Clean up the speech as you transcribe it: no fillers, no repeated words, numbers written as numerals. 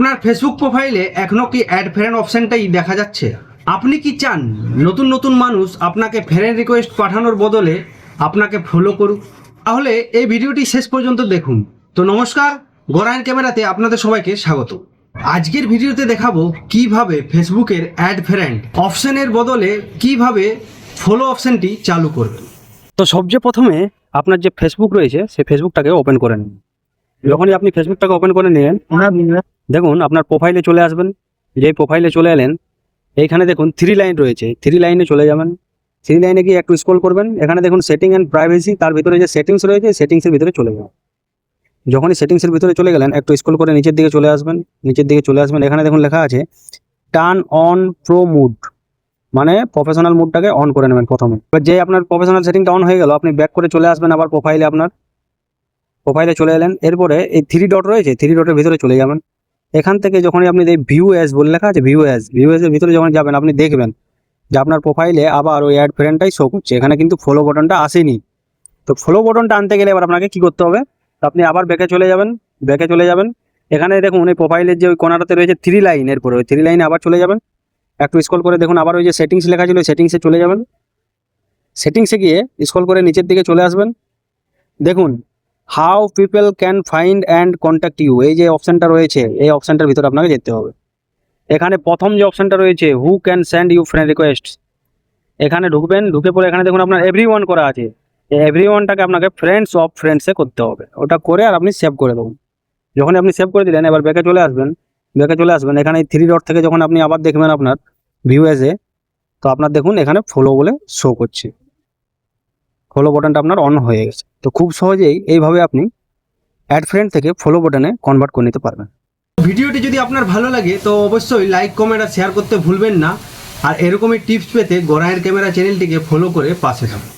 আপনার ফেসবুক প্রোফাইলে এখনো কি অ্যাড ফ্রেন্ড অপশনটাই দেখা যাচ্ছে? আপনি কি চান নতুন নতুন মানুষ আপনাকে ফ্রেন্ড রিকোয়েস্ট পাঠানোর বদলে আপনাকে ফলো করুক? তাহলে এই ভিডিওটি শেষ পর্যন্ত দেখুন। তো নমস্কার, গরায়ন ক্যামেরাতে আপনাদের সবাইকে স্বাগত। আজকের ভিডিওতে দেখাবো কিভাবে ফেসবুকের অ্যাড ফ্রেন্ড অপশনের বদলে কিভাবে ফলো অপশনটি চালু করবেন। তো সবচেয়ে প্রথমে আপনার যে ফেসবুক রয়েছে সেই ফেসবুকটাকে ওপেন করে নিন। যখনই আপনি ফেসবুকটাকে ওপেন করে নিলেন, দেখুন আপনার প্রোফাইলে চলে আসবেন। যেই প্রোফাইলে চলে এলেন, এইখানে দেখুন 3 লাইন রয়েছে, 3 লাইনে চলে যাবেন। 3 লাইনে গিয়ে একটু স্ক্রল করবেন, এখানে দেখুন সেটিং অ্যান্ড প্রাইভেসি, তার ভিতরে যে সেটিংস রয়েছে সেটিংসের ভিতরে চলে যাবেন। যখনই সেটিংসের ভিতরে চলে গেলেন, একটু স্ক্রল করে নিচের দিকে চলে আসবেন। এখানে দেখুন লেখা আছে টার্ন অন প্রো মুড, মানে প্রফেশনাল মুডটাকে অন করে নেবেন প্রথমে। এবার যে আপনার প্রফেশনাল সেটিংটা অন হয়ে গেল, আপনি ব্যাক করে চলে আসবেন আবার প্রোফাইলে। আপনার প্রোফাইলে চলে এলেন, এরপরে এই 3 ডট রয়েছে, 3 ডটের ভিতরে চলে যাবেন। এখান থেকে যখনই আপনি এই ভিউ অ্যাজ বলে লেখা আছে, ভিউ অ্যাজের ভিতরে যখন যাবেন, আপনি দেখবেন যে আপনার প্রোফাইলে আবার ওই অ্যাড ফ্রেন্ডটাই শো করছে। এখানে কিন্তু ফলো বাটনটা আসেনি। তো ফলো বাটনটা আনতে গেলে এবার আপনাকে কি করতে হবে, আপনি আবার ব্যাকে চলে যাবেন। এখানে দেখুন এই প্রোফাইলের যে ওই কোনাটাতে রয়েছে 3 লাইন, এরপরে ওই 3 লাইনে আবার চলে যাবেন। একটু স্ক্রল করে দেখুন আবার ওই যে সেটিংস লেখা ছিল, সেটিংসে চলে যাবেন। সেটিংসে গিয়ে স্ক্রল করে নিচের দিকে চলে আসবেন। দেখুন how people can find and contact you, এই যে অপশানটা রয়েছে, এই অপশানটার ভিতরে আপনাকে যেতে হবে। এখানে প্রথম যে অপশানটা রয়েছে who can send you friend request, এখানে ঢুকবেন। ঢুকে পরে এখানে দেখুন আপনার এভরিওয়ান করা আছে, এই এভরিওয়ানটাকে আপনাকে ফ্রেন্ডস অফ ফ্রেন্ডসে করতে হবে। ওটা করে আর আপনি সেভ করে দেবেন। যখন আপনি সেভ করে দিলেন, এবার ব্যাকে চলে আসবেন। এখানে এই 3 ডট থেকে যখন আপনি আবার দেখবেন আপনার ভিউ অ্যাজে, তো আপনার দেখুন এখানে ফলো বলে শো করছে, ফলো বাটনটা আপনার অন হয়ে গেছে। তো খুব সহজেই এইভাবে আপনি অ্যাড ফ্রেন্ড থেকে ফলো বাটনে কনভার্ট করে নিতে পারবেন। ভিডিওটি যদি আপনার ভালো লাগে তো অবশ্যই লাইক, কমেন্ট আর শেয়ার করতে ভুলবেন না। আর এরকমই টিপস পেতে গরায়ন ক্যামেরা চ্যানেলটিকে ফলো করে পাশে থাকুন।